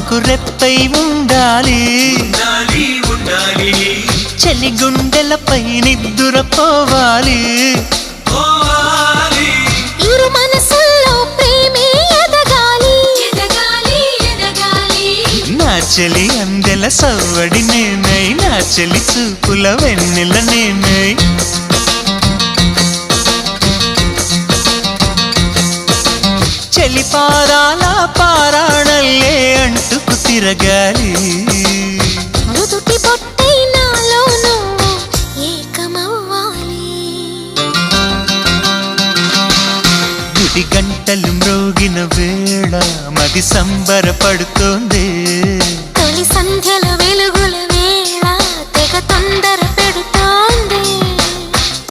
మాకు రెప్పై ఉండాలి చలి గుండెలపై నిద్దురపోవాలి ఇరు మనసుల్లో ప్రేమే ఎదగాలి నా చెలి అందెల సవ్వడి నేనై నా చెలి చూపుల వెన్నెల నేనై చెలి పారాల పారాణల్లే అంటుకు తిరగాలి నుదుటి బొట్టై నాలో నువ్వు ఏకమవ్వాలి గుడి గంటలు మ్రోగిన వేళ మది సంబరపడుతోంది